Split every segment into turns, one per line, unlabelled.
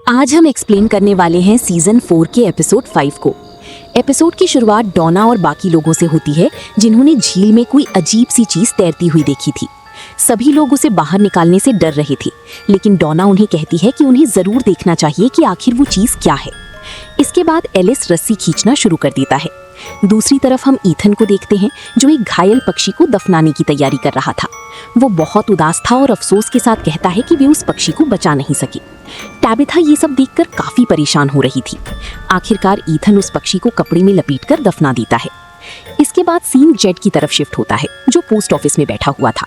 आज हम एक्सप्लेन करने वाले हैं सीजन 4 के एपिसोड 5 को। एपिसोड की शुरुआत डॉना और बाकी लोगों से होती है जिन्होंने झील में कोई अजीब सी चीज तैरती हुई देखी थी। सभी लोग उसे बाहर निकालने से डर रहे थे, लेकिन डॉना उन्हें कहती है कि उन्हें जरूर देखना चाहिए कि आखिर वो चीज क्या है। इसके बाद एलिस रस्सी खींचना शुरू कर देता है। दूसरी तरफ हम ईथन को देखते हैं जो एक घायल पक्षी को दफनाने की तैयारी कर रहा था। वो बहुत उदास था और अफसोस के साथ कहता है कि वे उस पक्षी को बचा नहीं सकी। टैबिथा ये सब देखकर काफी परेशान हो रही थी। आखिरकार ईथन उस पक्षी को कपड़े में लपेटकर दफना देता है। इसके बाद सीन जेड की तरफ शिफ्ट होता है जो पोस्ट ऑफिस में बैठा हुआ था।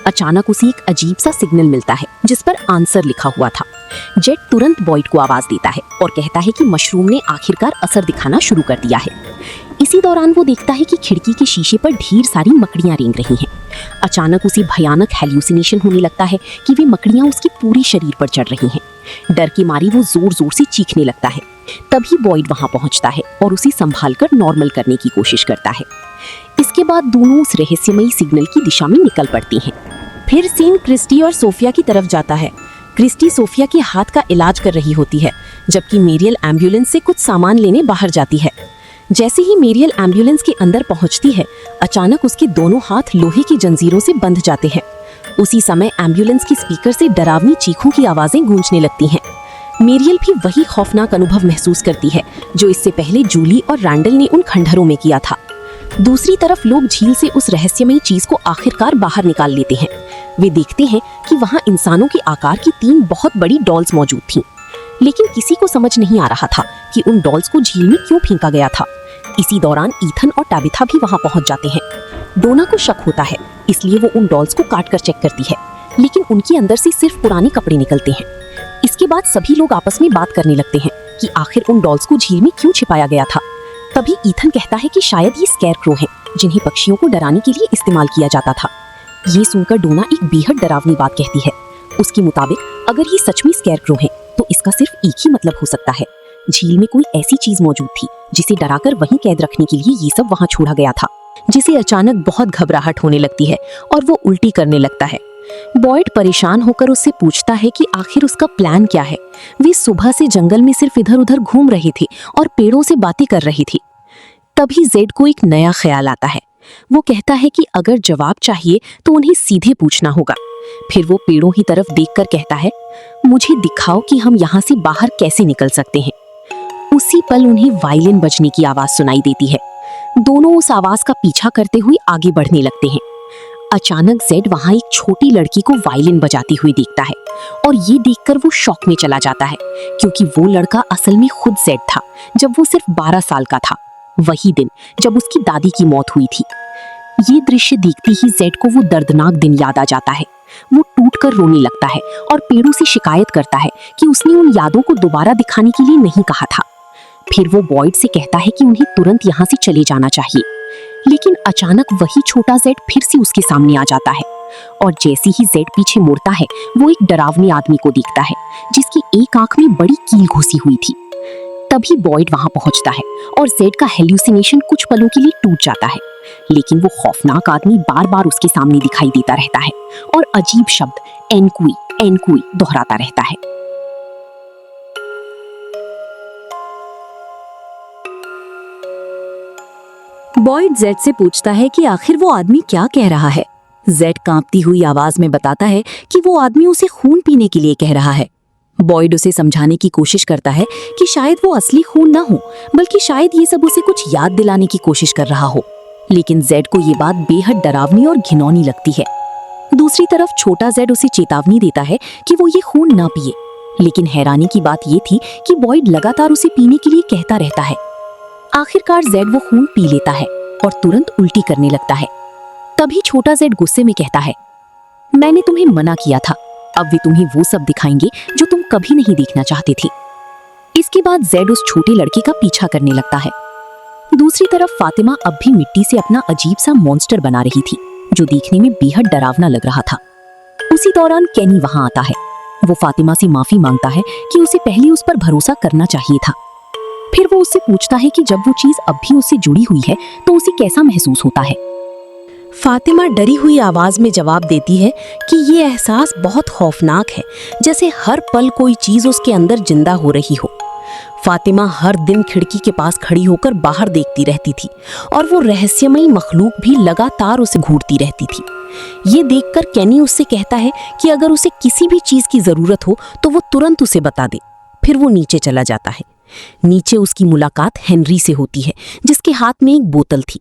अचानक उसे एक अजीब सा सिग्नल मिलता है जिस पर आंसर लिखा हुआ था। जेड तुरंत बॉयड को आवाज देता है और कहता है कि मशरूम ने आखिरकार असर दिखाना शुरू कर दिया है। इसी दौरान वो देखता है कि खिड़की के शीशे पर ढेर सारी मकड़ियां रेंग रही हैं। अचानक उसे भयानक हेल्यूसिनेशन होने लगता है कि वे मकड़ियां उसके पूरे शरीर पर चढ़ रही हैं। डर की मारी वो जोर जोर से चीखने लगता है। तभी बॉयड वहां पहुंचता है और उसे संभालकर नॉर्मल करने की कोशिश करता है। इसके बाद दोनों उस रहस्यमयी सिग्नल की दिशा में निकल पड़ती हैं। फिर सीन क्रिस्टी और सोफिया की तरफ जाता है। क्रिस्टी सोफिया के हाथ का इलाज कर रही होती है, जबकि मेरियल एम्बुलेंस से कुछ सामान लेने बाहर जाती है। जैसे ही मेरियल एम्बुलेंस के अंदर पहुंचती है, अचानक उसके दोनों हाथ लोहे की जंजीरों से बंध जाते हैं। उसी समय एम्बुलेंस की स्पीकर से डरावनी चीखों की आवाजें गूंजने लगती हैं। मेरियल भी वही खौफनाक अनुभव महसूस करती है जो इससे पहले जूली और रैंडल ने उन खंडहरों में किया था। दूसरी तरफ लोग झील से उस रहस्यमयी चीज को आखिरकार बाहर निकाल लेते हैं। वे देखते हैं कि वहां इंसानों के आकार की 3 बहुत बड़ी डॉल्स मौजूद थीं। लेकिन किसी को समझ नहीं आ रहा था कि उन डॉल्स को झील में क्यों फेंका गया था। इसी दौरान ईथन और टैबिथा भी वहां पहुंच जाते हैं। डोना को शक होता है, इसलिए वो उन डॉल्स को काट कर चेक करती है, लेकिन उनके अंदर से सिर्फ पुराने कपड़े निकलते हैं। इसके बाद सभी लोग आपस में बात करने लगते हैं कि आखिर उन डॉल्स को झील में क्यों छिपाया गया था। तभी ईथन कहता है कि शायद ये स्कैरक्रो हैं, जिन्हें पक्षियों को डराने के लिए इस्तेमाल किया जाता था। ये सुनकर डोना एक बेहद डरावनी बात कहती है। उसके मुताबिक अगर ये सच में स्कैरक्रो हैं, तो इसका सिर्फ एक ही मतलब हो सकता है, झील में कोई ऐसी चीज मौजूद थी जिसे डराकर वहीं कैद रखने के लिए ये सब वहां छोड़ा गया था। जिसे अचानक बहुत घबराहट होने लगती है और वो उल्टी करने लगता है। बॉयड परेशान होकर उससे पूछता है कि आखिर उसका प्लान क्या है। वे सुबह से जंगल में सिर्फ इधर उधर घूम रहे थे और पेड़ों से बातें कर रही थी। तभी जेड को एक नया ख्याल आता है। वो कहता है कि अगर जवाब चाहिए तो उन्हें सीधे पूछना होगा। फिर वो पेड़ों की तरफ देखकर कहता है, मुझे दिखाओ कि हम यहाँ से बाहर कैसे निकल सकते हैं। उसी पल उन्हें वायलिन बजने की आवाज सुनाई देती है। दोनों उस आवाज का पीछा करते हुए आगे बढ़ने लगते हैं। अचानक जेड वहां एक छोटी लड़की को वायलिन बजाती हुई देखता है और ये देखकर वो शॉक में चला जाता है, क्योंकि वो लड़का असल में खुद जेड था जब वो सिर्फ 12 साल का था, वही दिन जब उसकी दादी की मौत हुई थी। ये दृश्य देखते ही जेड को वो दर्दनाक दिन याद आ जाता है। वो टूटकर रोने लगता है और पेड़ों से शिकायत करता है कि उसने उन यादों को दोबारा दिखाने के लिए नहीं कहा था। फिर वो बॉयड से कहता है कि उन्हें तुरंत यहाँ से चले जाना चाहिए, लेकिन अचानक वही छोटा जेड फिर से उसके सामने आ जाता है और जैसे ही जेड पीछे मुड़ता है, वो एक डरावने आदमी को देखता है जिसकी एक आंख में बड़ी कील घुसी हुई थी। तभी बॉयड वहां पहुंचता है और जेड का हेल्यूसिनेशन कुछ पलों के लिए टूट जाता है, लेकिन वो खौफनाक आदमी बार बार उसके सामने दिखाई देता रहता है और अजीब शब्द एनकुई दोहराता रहता है। बॉयड जेड से पूछता है कि आखिर वो आदमी क्या कह रहा है। जेड कांपती हुई आवाज में बताता है कि वो आदमी उसे खून पीने के लिए कह रहा है। बॉयड उसे समझाने की कोशिश करता है कि शायद वो असली खून ना हो, बल्कि शायद ये सब उसे कुछ याद दिलाने की कोशिश कर रहा हो। लेकिन जेड को ये बात बेहद डरावनी और घिनौनी लगती है। दूसरी तरफ छोटा जेड उसे चेतावनी देता है कि वो ये खून ना पिए, लेकिन हैरानी की बात ये थी कि बॉयड लगातार उसे पीने के लिए कहता रहता है। आखिरकार जेड वो खून पी लेता है और तुरंत उल्टी करने लगता है। तभी छोटा जेड गुस्से में कहता है, मैंने तुम्हें मना किया था, अब वे तुम्हें वो सब दिखाएंगे जो तुम कभी नहीं देखना चाहते थे। इसके बाद जेड उस छोटे लड़के का पीछा करने लगता है। दूसरी तरफ फातिमा अब भी मिट्टी से अपना अजीब सा मॉन्स्टर बना रही थी, जो देखने में बेहद डरावना लग रहा था। उसी दौरान केनी वहां आता है। वो फातिमा से माफी मांगता है कि उसे पहले उस पर भरोसा करना चाहिए था। फिर वो उससे पूछता है कि जब वो चीज अब भी उससे जुड़ी हुई है तो उसे कैसा महसूस होता है। फातिमा डरी हुई आवाज में जवाब देती है कि ये एहसास बहुत खौफनाक है, जैसे हर पल कोई चीज उसके अंदर जिंदा हो रही हो। फातिमा हर दिन खिड़की के पास खड़ी होकर बाहर देखती रहती थी और वो रहस्यमयी मखलूक भी लगातार उसे घूरती रहती थी। ये देखकर केनी उससे कहता है कि अगर उसे किसी भी चीज की जरूरत हो तो वो तुरंत उसे बता दे। फिर वो नीचे चला जाता है। नीचे उसकी मुलाकात हेनरी से होती है, जिसके हाथ में एक बोतल थी।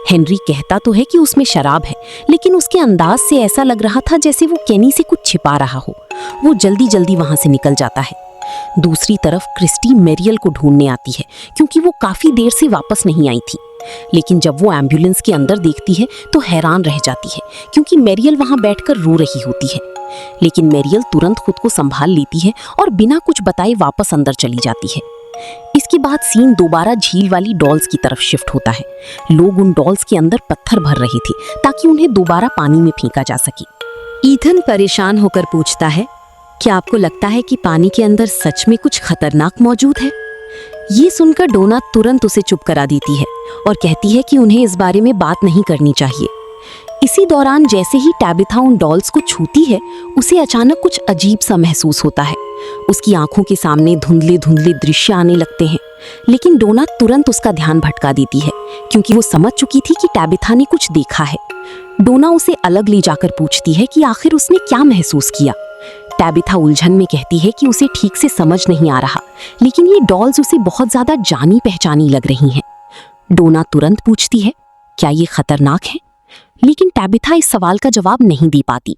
हेनरी कहता तो है कि उसमें शराब है, लेकिन उसके अंदाज से ऐसा लग रहा था जैसे वो केनी से कुछ छिपा रहा हो। वो जल्दी जल्दी वहां से निकल जाता है। दूसरी तरफ क्रिस्टी मैरियल को ढूंढने आती है, क्योंकि वो काफी देर से वापस नहीं आई थी। लेकिन जब वो एम्बुलेंस के अंदर देखती है तो हैरान रह जाती है, क्योंकि मैरियल वहां बैठकर रो रही होती है। लेकिन मैरियल तुरंत खुद को संभाल लेती है और बिना कुछ बताए वापस अंदर चली जाती है। इसके बाद सीन दोबारा झील वाली डॉल्स की तरफ शिफ्ट होता है। लोग उन डॉल्स के अंदर पत्थर भर रहे थे ताकि उन्हें दोबारा पानी में फेंका जा सके। ईथन परेशान होकर पूछता है, क्या आपको लगता है कि पानी के अंदर सच में कुछ खतरनाक मौजूद है? ये सुनकर डोना तुरंत उसे चुप करा देती है और कहती है कि उन्हें इस बारे में बात नहीं करनी चाहिए। इसी दौरान जैसे ही टैबिथा उन डॉल्स को छूती है, उसे अचानक कुछ अजीब सा महसूस होता है। उसकी आंखों के सामने धुंधले धुंधले दृश्य आने लगते हैं, लेकिन डोना तुरंत उसका ध्यान भटका देती है, क्योंकि वो समझ चुकी थी कि टैबिथा ने कुछ देखा है। डोना उसे अलग ले जाकर पूछती है कि आखिर उसने क्या महसूस किया। टैबिथा उलझन में कहती है कि उसे ठीक से समझ नहीं आ रहा, लेकिन ये डॉल्स उसे बहुत ज्यादा जानी पहचानी लग रही हैं। डोना तुरंत पूछती है, क्या ये खतरनाक है? लेकिन टैबिथा इस सवाल का जवाब नहीं दे पाती।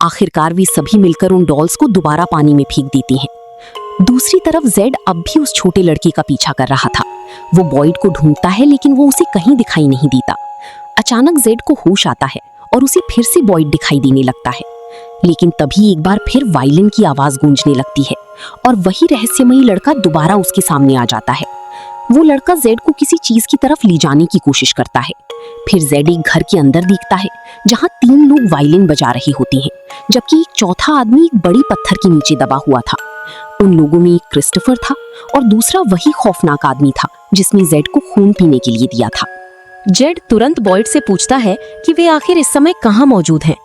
आखिरकार वे सभी मिलकर उन डॉल्स को दोबारा पानी में फेंक देती हैं। दूसरी तरफ जेड अब भी उस छोटे लड़के का पीछा कर रहा था। वो बॉयड को ढूंढता है, लेकिन वो उसे कहीं दिखाई नहीं देता। अचानक जेड को होश आता है और उसे फिर से बॉयड दिखाई देने लगता है। लेकिन तभी एक बार फिर वायलिन की आवाज गूंजने लगती है और वही रहस्यमयी लड़का दोबारा उसके सामने आ जाता है। वो लड़का जेड को किसी चीज की तरफ ले जाने की कोशिश करता है। फिर जेड एक घर के अंदर दिखता है जहां 3 लोग वायलिन बजा रहे होते हैं, जबकि एक चौथा आदमी एक बड़ी पत्थर के नीचे दबा हुआ था। उन लोगों में एक क्रिस्टोफर था और दूसरा वही खौफनाक आदमी था जिसने जेड को खून पीने के लिए दिया था। जेड तुरंत बॉयड से पूछता है कि वे आखिर इस समय कहाँ मौजूद हैं।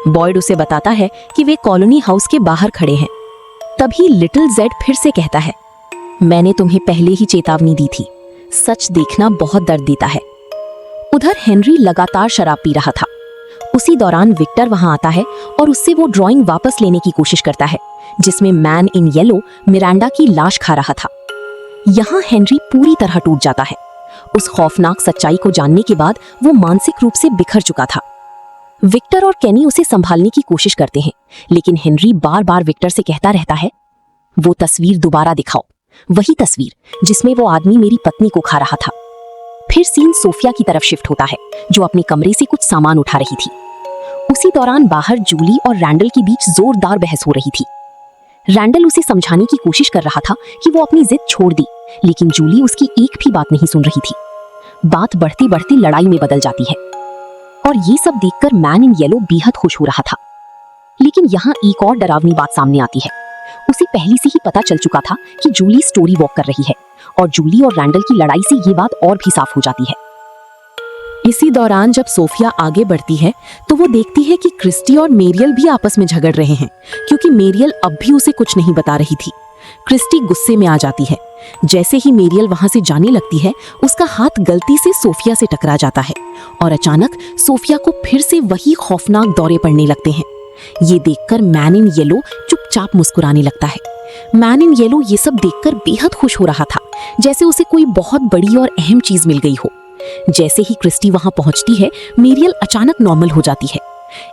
बॉयड उसे बताता है कि वे कॉलोनी हाउस के बाहर खड़े हैं। तभी लिटिल जेड फिर से कहता है, मैंने तुम्हें पहले ही चेतावनी दी थी, सच देखना बहुत दर्द देता है। उधर हेनरी लगातार शराब पी रहा था। उसी दौरान विक्टर वहां आता है और उससे वो ड्राइंग वापस लेने की कोशिश करता है, जिसमें मैन इन येलो मिरांडा की लाश खा रहा था। यहाँ हेनरी पूरी तरह टूट जाता है। उस खौफनाक सच्चाई को जानने के बाद वो मानसिक रूप से बिखर चुका था। विक्टर और केनी उसे संभालने की कोशिश करते हैं, लेकिन हेनरी बार बार विक्टर से कहता रहता है, वो तस्वीर दोबारा दिखाओ, वही तस्वीर जिसमें वो आदमी मेरी पत्नी को खा रहा था। फिर सीन सोफिया की तरफ शिफ्ट होता है, जो अपने कमरे से कुछ सामान उठा रही थी। उसी दौरान बाहर जूली और रैंडल के बीच जोरदार बहस हो रही थी। रैंडल उसे समझाने की कोशिश कर रहा था कि वो अपनी जिद छोड़ दे, लेकिन जूली उसकी एक भी बात नहीं सुन रही थी। बात बढ़ती बढ़ती लड़ाई में बदल जाती है और ये सब देखकर मैन इन येलो बेहद खुश हो रहा था। लेकिन यहाँ एक और डरावनी बात सामने आती है। उसे पहले से ही पता चल चुका था कि जूली स्टोरी वॉक कर रही है, और जूली और रैंडल की लड़ाई से ये बात और भी साफ हो जाती है। इसी दौरान जब सोफिया आगे बढ़ती है तो वो देखती है कि क्रिस्टी और मेरियल भी आपस में झगड़ रहे हैं, क्योंकि मेरियल अब भी उसे कुछ नहीं बता रही थी। क्रिस्टी गुस्से में आ जाती है। जैसे ही मेरियल वहां से जाने लगती है, उसका हाथ गलती से सोफिया से टकरा जाता है और अचानक सोफिया को फिर से वही खौफनाक दौरे पड़ने लगते हैं। ये देखकर मैन इन येलो चुपचाप मुस्कुराने लगता है। मैन इन येलो ये सब देखकर बेहद खुश हो रहा था, जैसे उसे कोई बहुत बड़ी और अहम चीज मिल गई हो। जैसे ही क्रिस्टी वहां पहुंचती है, मेरियल अचानक नॉर्मल हो जाती है।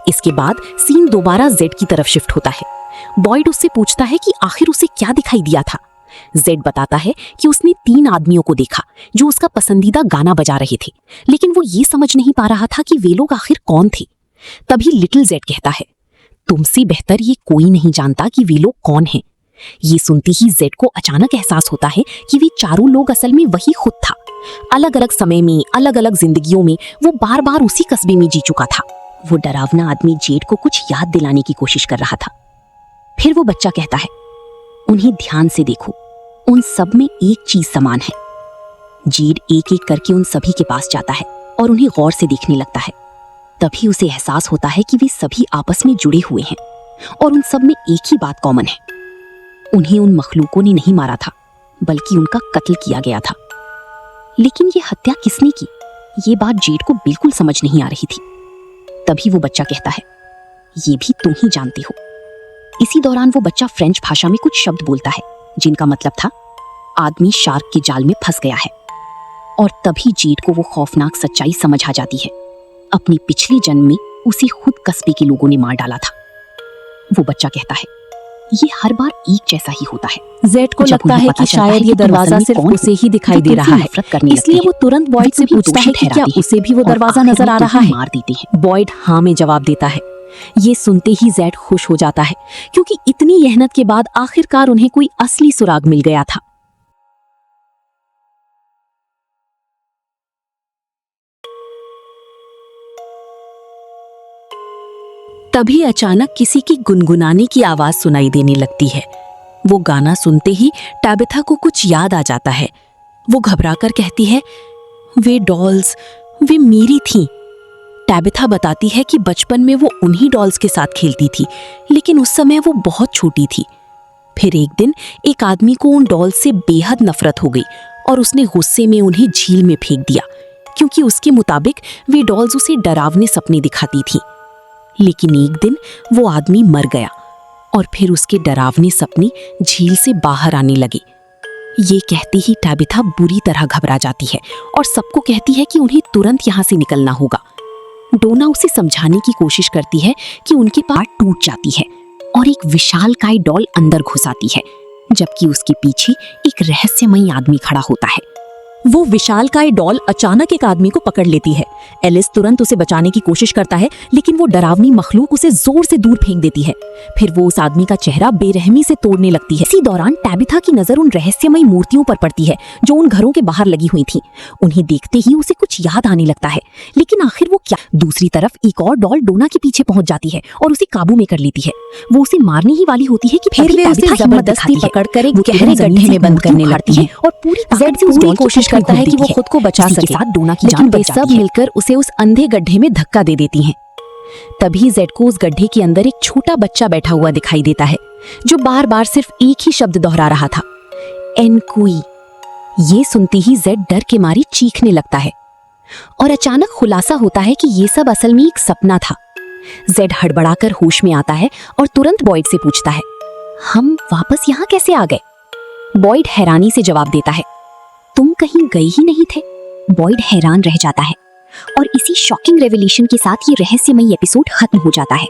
इसके बाद सीन दोबारा जेड की तरफ शिफ्ट होता है। बॉयड उससे पूछता है कि आखिर उसे क्या दिखाई दिया था। जेड बताता है कि उसने 3 आदमियों को देखा जो उसका पसंदीदा गाना बजा रहे थे, लेकिन वो ये समझ नहीं पा रहा था कि वे लोग आखिर कौन थे। तभी लिटिल जेड कहता है, तुमसे बेहतर ये कोई नहीं जानता कि वे लोग कौन हैं। ये सुनते ही जेड को अचानक एहसास होता है कि वे चारों लोग असल में वही खुद था। अलग अलग समय में, अलग अलग जिंदगियों में वो बार बार उसी कस्बे में जी चुका था। वो डरावना आदमी जेड को कुछ याद दिलाने की कोशिश कर रहा था। फिर वो बच्चा कहता है, उन्हें ध्यान से देखो, उन सब में एक चीज समान है। जेड एक एक करके उन सभी के पास जाता है और उन्हें गौर से देखने लगता है। तभी उसे एहसास होता है कि वे सभी आपस में जुड़े हुए हैं और उन सब में एक ही बात कॉमन है। उन्हें उन मखलूकों ने नहीं मारा था, बल्कि उनका कत्ल किया गया था। लेकिन ये हत्या किसने की, ये बात जेड को बिल्कुल समझ नहीं आ रही थी। तभी वो बच्चा कहता है, ये भी तुम ही जानते हो। इसी दौरान वो बच्चा फ्रेंच भाषा में कुछ शब्द बोलता है, जिनका मतलब था आदमी शार्क के जाल में फंस गया है। और तभी जेड को वो खौफनाक सच्चाई समझ आ जाती है। अपनी पिछले जन्म में उसे खुद कस्बे के लोगों ने मार डाला था। वो बच्चा कहता है, ये हर बार एक जैसा ही होता है।
जेड को लगता है कि शायद ये दरवाजा सिर्फ उसे ही दिखाई दे रहा है, इसलिए वो तुरंत बॉयड से पूछता है कि क्या उसे भी वो दरवाजा नजर आ रहा है।
मार देते हैं।
बॉयड हाँ में जवाब देता है। ये सुनते ही जेड खुश हो जाता है, क्योंकि इतनी मेहनत के बाद आखिरकार उन्हें कोई असली सुराग मिल गया था। तभी अचानक किसी की गुनगुनाने की आवाज सुनाई देने लगती है। वो गाना सुनते ही टैबिथा को कुछ याद आ जाता है। वो घबराकर कहती है, वे डॉल्स, वे मेरी थीं। टैबिथा बताती है कि बचपन में वो उन्हीं डॉल्स के साथ खेलती थी, लेकिन उस समय वो बहुत छोटी थी। फिर एक दिन एक आदमी को उन डॉल्स से बेहद नफरत हो गई और उसने गुस्से में उन्हें झील में फेंक दिया, क्योंकि उसके मुताबिक वे डॉल्स उसे डरावने सपने दिखाती थीं। लेकिन एक दिन वो आदमी मर गया और फिर उसके डरावने सपने झील से बाहर आने लगे। ये कहती ही टैबिथा बुरी तरह घबरा जाती है और सबको कहती है कि उन्हें तुरंत यहाँ से निकलना होगा। डोना उसे समझाने की कोशिश करती है कि उनके पास टूट जाती है और एक विशालकाय डॉल अंदर घुस आती है, जबकि उसके पीछे एक रहस्यमयी आदमी खड़ा होता है। वो विशालकाय डॉल अचानक एक आदमी को पकड़ लेती है। एलिस तुरंत उसे बचाने की कोशिश करता है, लेकिन वो डरावनी मखलूक उसे जोर से दूर फेंक देती है। फिर वो उस आदमी का चेहरा बेरहमी से तोड़ने लगती है। इसी दौरान टैबिथा की नजर उन रहस्यमयी मूर्तियों पर पड़ती है जो उन घरों के बाहर लगी हुई थीं। उन्हें देखते ही उसे कुछ याद आने लगता है, लेकिन आखिर वो क्या। दूसरी तरफ एक और डॉल डोना के पीछे पहुंच जाती है और उसे काबू में कर लेती है। वो उसे मारने ही वाली होती है कि
फिर वे उसे जबरदस्ती पकड़कर एक गहरे गड्ढे में बंद करने लगती है और पूरी कोशिश करता है कि वो खुद को बचा सके। डोना की जान बच जाती है।
सब मिलकर उसे उस अंधे गड्ढे में धक्का दे देती हैं। तभी जेड को उस गड्ढे के अंदर एक छोटा बच्चा बैठा हुआ दिखाई देता है, जो बार बार सिर्फ एक ही शब्द दोहरा रहा था, एनकुई। ये सुनते ही जेड डर के मारी चीखने लगता है और अचानक खुलासा होता है कि ये सब असल में एक सपना था। जेड हड़बड़ाकर होश में आता है और तुरंत बॉयड से पूछता है, हम वापस यहाँ कैसे आ गए? बॉयड हैरानी से जवाब देता है, तुम कहीं गए ही नहीं थे। बॉयड हैरान रह जाता है और इसी शॉकिंग रेवलेशन के साथ ये रहस्यमयी एपिसोड खत्म हो जाता है।